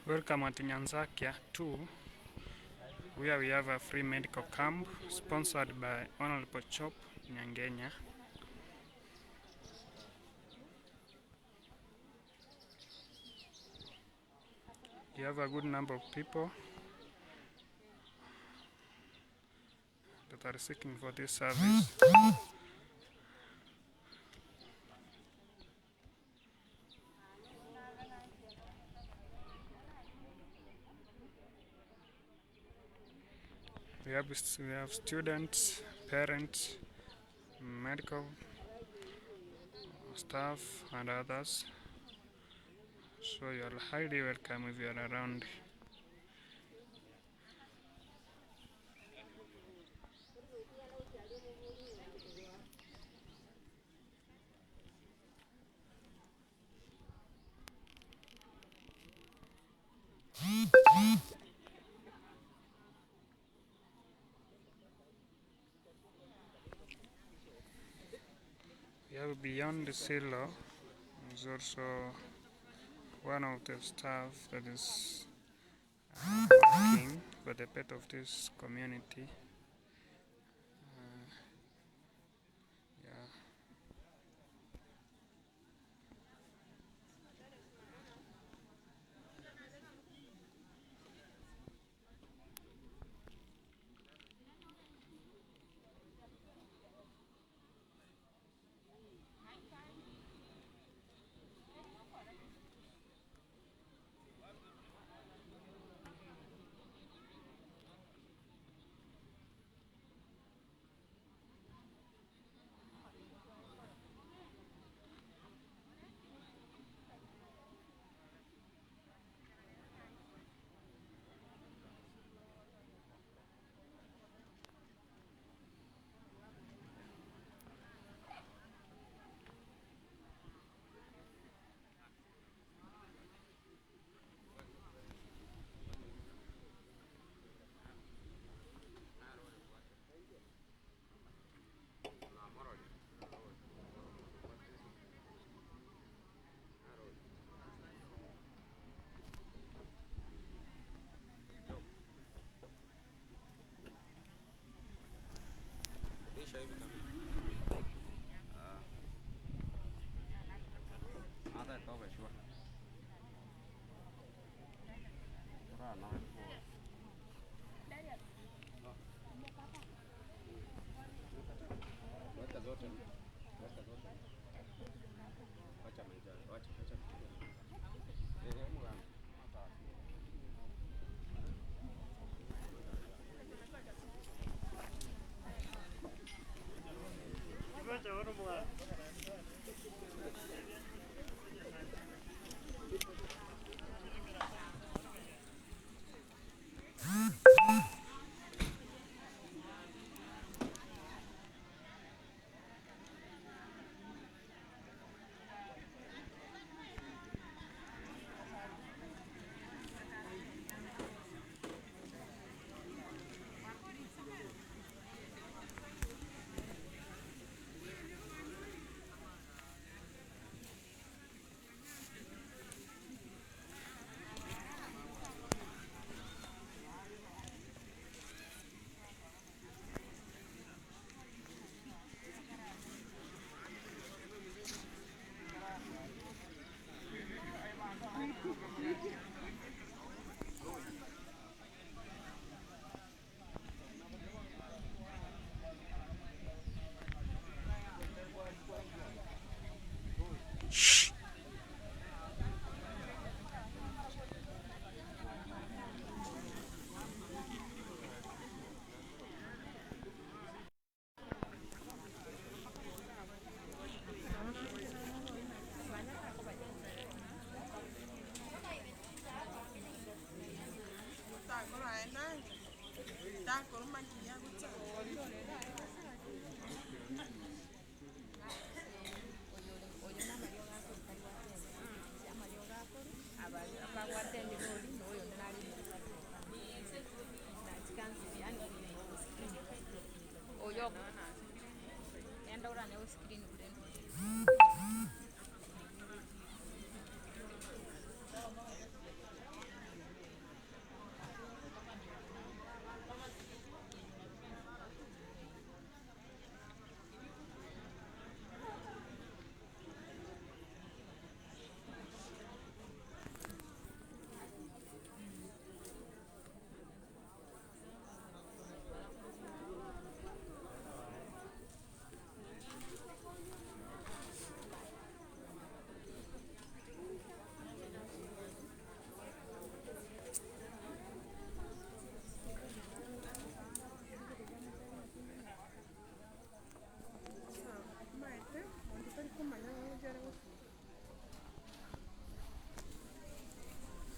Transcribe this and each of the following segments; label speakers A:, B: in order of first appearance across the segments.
A: Welcome at NYANSAKIA 2, where we have a free medical camp sponsored by Honorable Chop NYANGENYA. You have a good number of people that are seeking for this service. We have students, parents, medical staff and others. So you are highly welcome if you are around. We have beyond the silo is also one of the staff that is working for the pet of this community.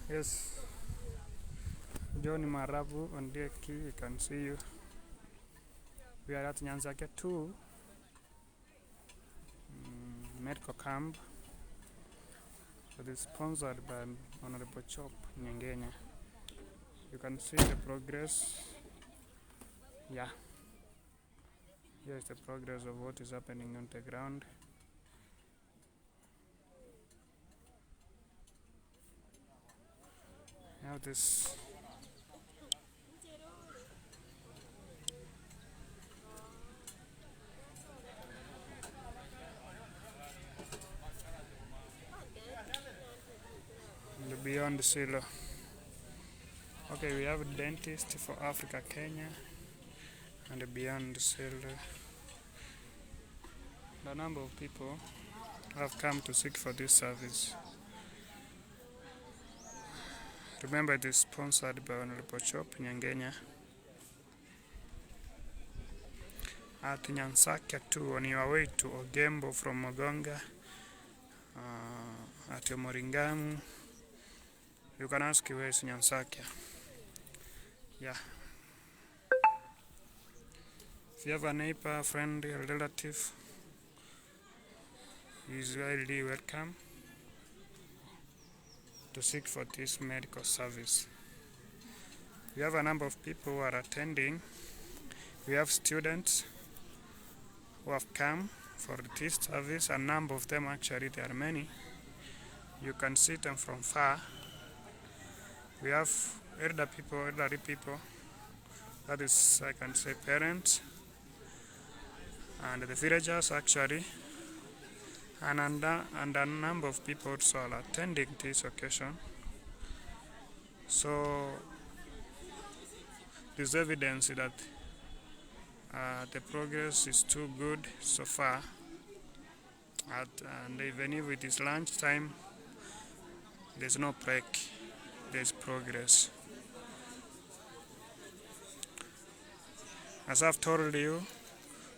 A: Yes, Johnny Marabu on the key, you can see you. We are at NYANSAKIA 2 medical camp. It is sponsored by Honorable Chop NYANGENYA. You can see the progress. Yeah, here is the progress of what is happening on the ground. Now this the beyond the silo. Okay, we have a dentist for Africa, Kenya, and the beyond the silo. The number of people have come to seek for this service. Remember, it is sponsored by Honorable Chop NYANGENYA. At NYANSAKIA 2, on your way to Ogembo from Mogonga, at Moringamu, you can ask where is NYANSAKIA. Yeah. If you have a neighbor, friend, or relative, he is highly welcome to seek for this medical service. We have a number of people who are attending. We have students who have come for this service. A number of them, actually, there are many. You can see them from far. We have elderly people, that is, I can say, parents, and the villagers, actually, and a number of people also are attending this occasion. So there's evidence that the progress is too good so far, and even if it is lunchtime, there's no break, there's progress. As I've told you,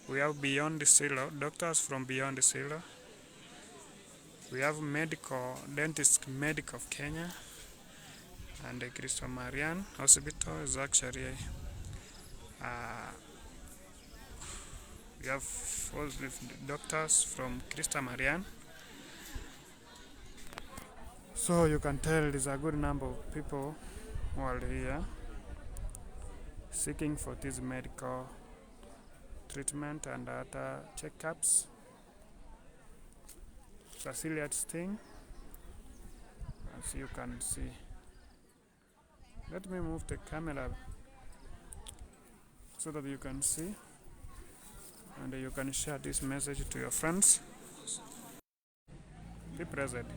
A: we have beyond the silo, doctors from beyond the silo. We have dentist medical of Kenya, and the Cristo Marian Hospital is actually we have also doctors from Cristo Marian. So you can tell there's a good number of people who are here seeking for this medical treatment and other checkups. It's a serious thing, as you can see. Let me move the camera so that you can see, and you can share this message to your friends. Be present.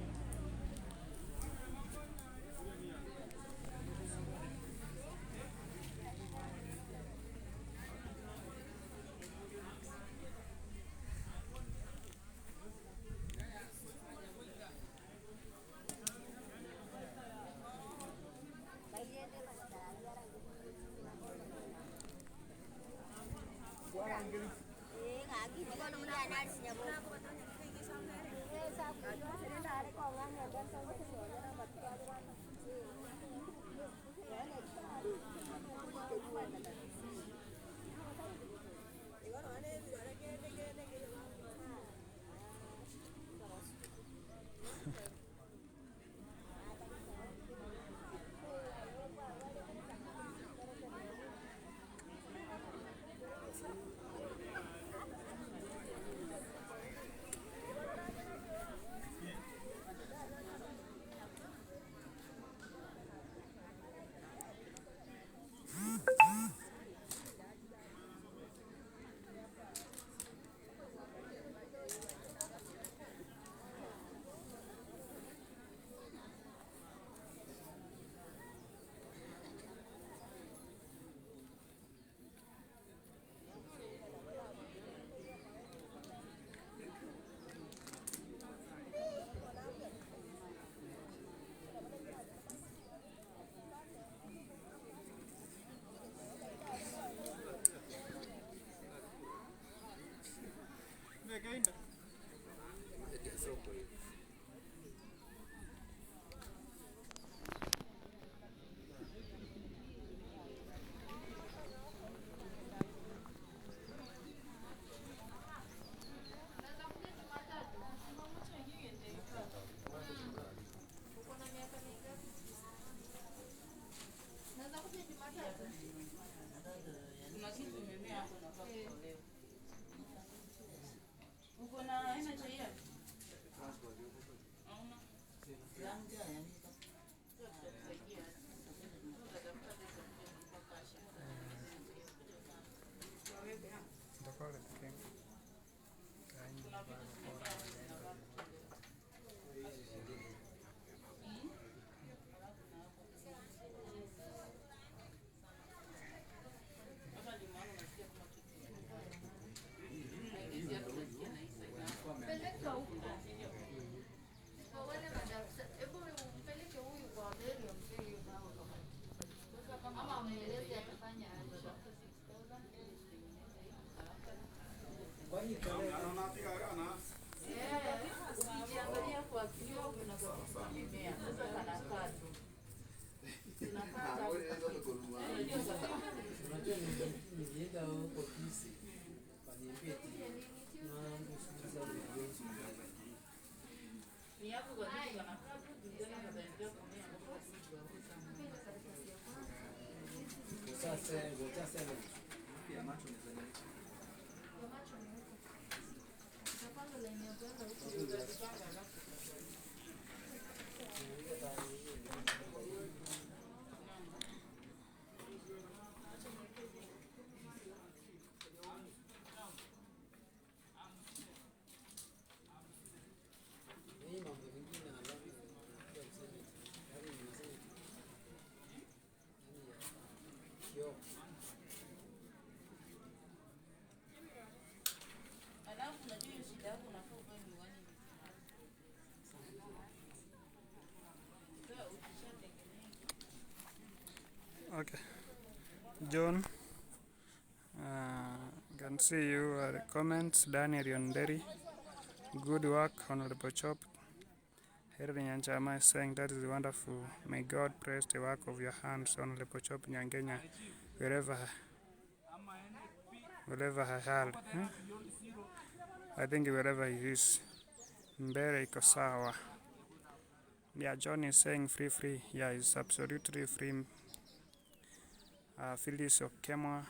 A: Okay, John, can see your comments. Daniel Yonderi, good work, Honorable Chop. Henry Nyanchama is saying that is wonderful. May God praise the work of your hands, Honorable Chop Nyangenya, wherever I held. I think wherever he is. Mbere iko sawa. Yeah, John is saying free. Yeah, it's absolutely free. Phyllis of Kemwa,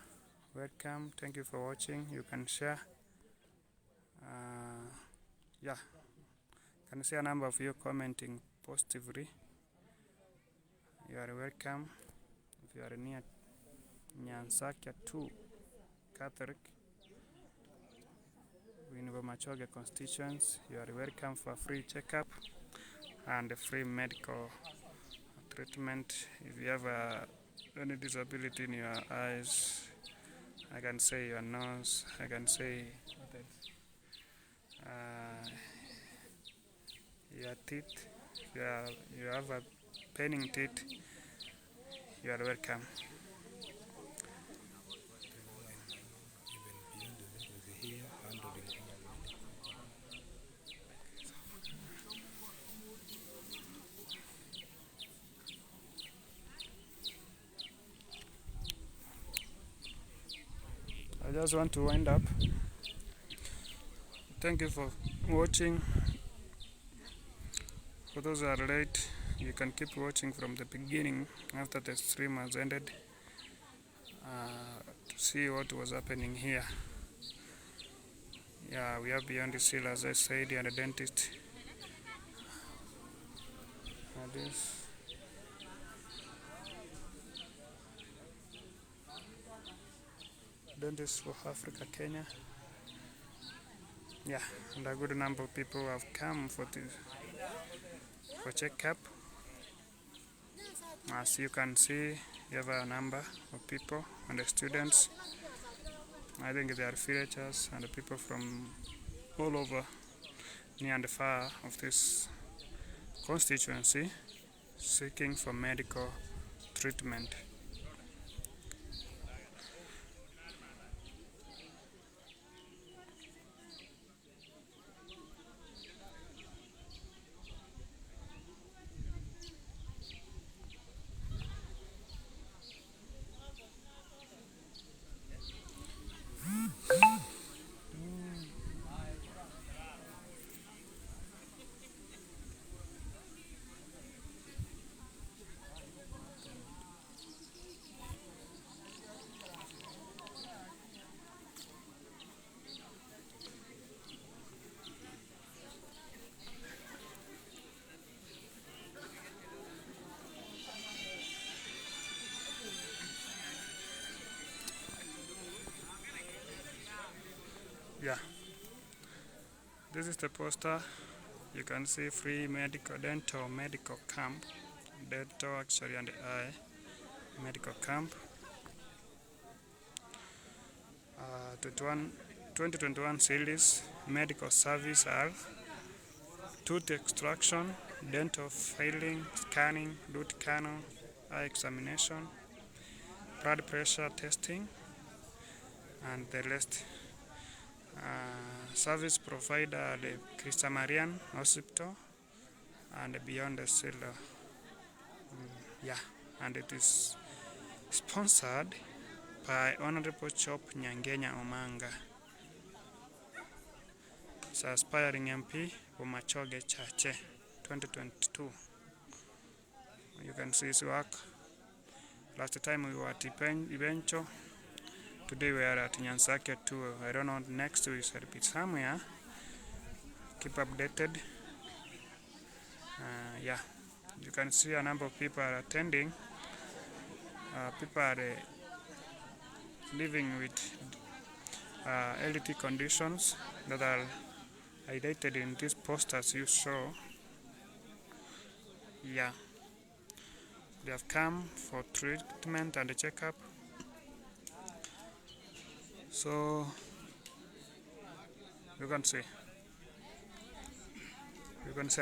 A: welcome. Thank you for watching. You can share. Yeah, can see a number of you commenting positively. You are welcome. If you are near NYANSAKIA 2 Catholic in BOMACHOGE constituents, you are welcome for a free checkup and a free medical treatment. If you have any disability in your eyes, I can say your nose, I can say your teeth. If you have a paining teeth, you are welcome. I just want to wind up. Thank you for watching. For those who are late, you can keep watching from the beginning after the stream has ended to see what was happening here. Yeah, we have Beyond the Seal, as I said, and a dentist. This. Dentist for Africa, Kenya. Yeah, and a good number of people have come for checkup. As you can see, you have a number of people and the students. I think they are villagers and the people from all over, near and far of this constituency, seeking for medical treatment. Yeah, this is the poster. You can see free dental medical camp, dental actually and eye medical camp. 2021 series medical service are tooth extraction, dental filing, scanning, root canal, eye examination, blood pressure testing, and the rest. Service provider the Christa Marian Hospital and beyond the cellar. Yeah, and it is sponsored by Honorable Chop Nyangenya Omanga. It's aspiring MP BOMACHOGE CHACHE 2022. You can see his work. Last time we were at Ibencho. Today we are at NYANSAKIA 2. I don't know, next we shall be somewhere. Keep updated. Yeah, you can see a number of people are attending. People are living with LT conditions that are highlighted in these posters you saw. Yeah, they have come for treatment and a checkup. So you can see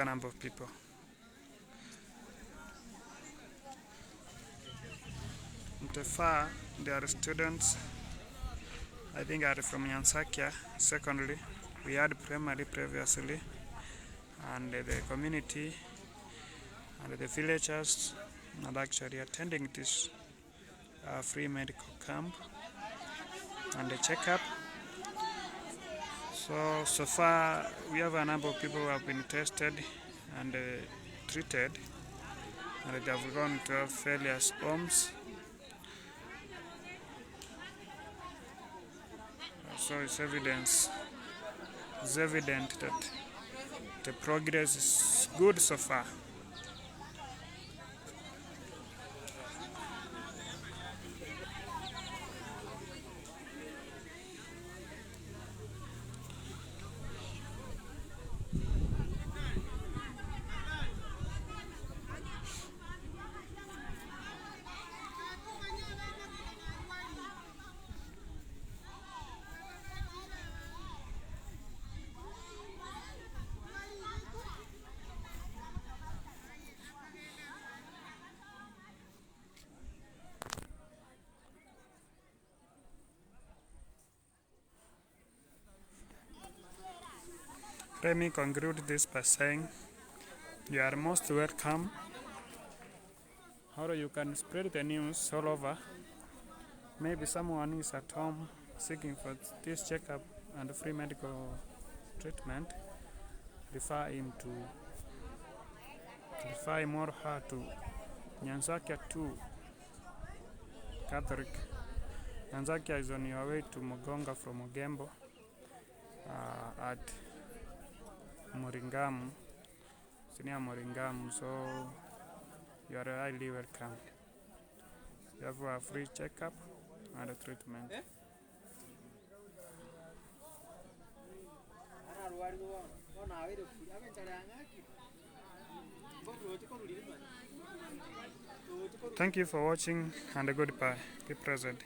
A: a number of people. In the far, there are students, I think are from NYANSAKIA secondary. We had primary previously, and the community and the villagers are actually attending this free medical camp and the checkup. So far we have a number of people who have been tested and treated, and they have gone to various homes. So it's evident that the progress is good so far. Let me conclude this by saying you are most welcome. How you can spread the news all over. Maybe someone is at home seeking for this checkup and free medical treatment. Refer him or her to NYANSAKIA 2 Catholic. NYANSAKIA is on your way to Mugonga from Ogembo at Moringamu, near Moringamu, so you are highly welcome. You have a free checkup and a treatment. Thank you for watching and goodbye. Be present.